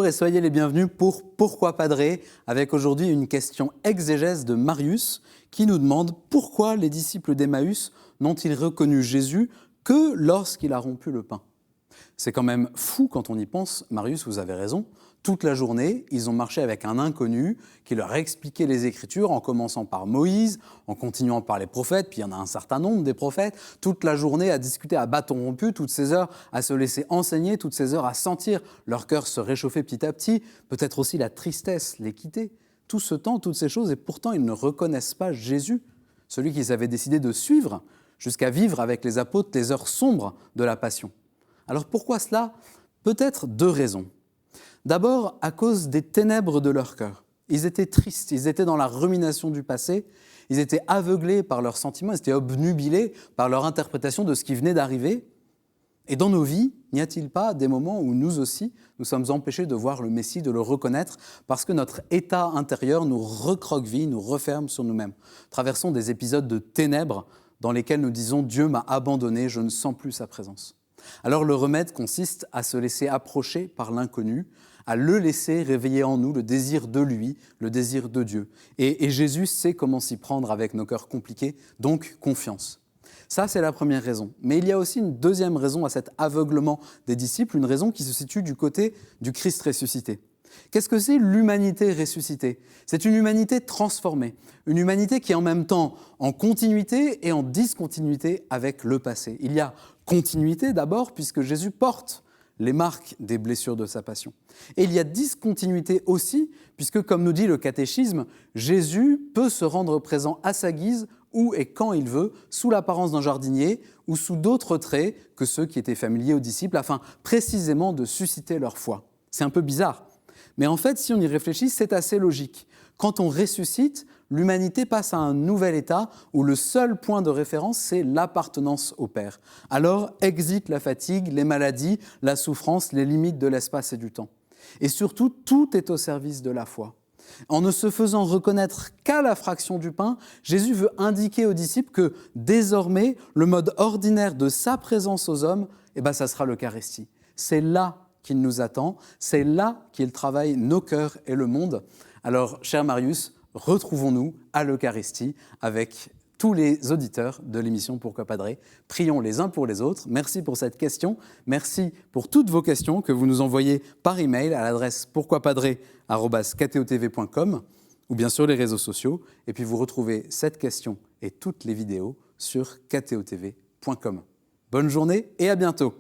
Bonjour et soyez les bienvenus pour Pourquoi Padre, avec aujourd'hui une question exégèse de Marius qui nous demande pourquoi les disciples d'Emmaüs n'ont-ils reconnu Jésus que lorsqu'il a rompu le pain. C'est quand même fou quand on y pense, Marius, vous avez raison. Toute la journée, ils ont marché avec un inconnu qui leur a expliqué les Écritures en commençant par Moïse, en continuant par les prophètes, puis il y en a un certain nombre des prophètes. Toute la journée à discuter à bâton rompu, toutes ces heures à se laisser enseigner, toutes ces heures à sentir leur cœur se réchauffer petit à petit, peut-être aussi la tristesse les quitter. Tout ce temps, toutes ces choses, et pourtant ils ne reconnaissent pas Jésus, celui qu'ils avaient décidé de suivre, jusqu'à vivre avec les apôtres les heures sombres de la Passion. Alors pourquoi cela ? Peut-être deux raisons. D'abord, à cause des ténèbres de leur cœur. Ils étaient tristes, ils étaient dans la rumination du passé, ils étaient aveuglés par leurs sentiments, ils étaient obnubilés par leur interprétation de ce qui venait d'arriver. Et dans nos vies, n'y a-t-il pas des moments où nous aussi, nous sommes empêchés de voir le Messie, de le reconnaître, parce que notre état intérieur nous recroqueville, nous referme sur nous-mêmes. Traversons des épisodes de ténèbres dans lesquels nous disons « Dieu m'a abandonné, je ne sens plus sa présence ». Alors le remède consiste à se laisser approcher par l'inconnu, à le laisser réveiller en nous le désir de lui, le désir de Dieu. Et Jésus sait comment s'y prendre avec nos cœurs compliqués, donc confiance. Ça, c'est la première raison. Mais il y a aussi une deuxième raison à cet aveuglement des disciples, une raison qui se situe du côté du Christ ressuscité. Qu'est-ce que c'est l'humanité ressuscitée ? C'est une humanité transformée, une humanité qui est en même temps en continuité et en discontinuité avec le passé. Il y a continuité d'abord, puisque Jésus porte les marques des blessures de sa passion. Et il y a discontinuité aussi, puisque, comme nous dit le catéchisme, Jésus peut se rendre présent à sa guise, où et quand il veut, sous l'apparence d'un jardinier ou sous d'autres traits que ceux qui étaient familiers aux disciples, afin précisément de susciter leur foi. C'est un peu bizarre. Mais en fait, si on y réfléchit, c'est assez logique. Quand on ressuscite, l'humanité passe à un nouvel état où le seul point de référence, c'est l'appartenance au Père. Alors, exit la fatigue, les maladies, la souffrance, les limites de l'espace et du temps. Et surtout, tout est au service de la foi. En ne se faisant reconnaître qu'à la fraction du pain, Jésus veut indiquer aux disciples que désormais, le mode ordinaire de sa présence aux hommes, ça sera l'Eucharistie. C'est là qu'il nous attend, c'est là qu'il travaille nos cœurs et le monde. Alors, cher Marius, retrouvons-nous à l'Eucharistie avec tous les auditeurs de l'émission Pourquoi Padre. Prions les uns pour les autres. Merci pour cette question. Merci pour toutes vos questions que vous nous envoyez par email à l'adresse pourquoipadre@ktotv.com ou bien sur les réseaux sociaux. Et puis vous retrouvez cette question et toutes les vidéos sur ktotv.com. Bonne journée et à bientôt.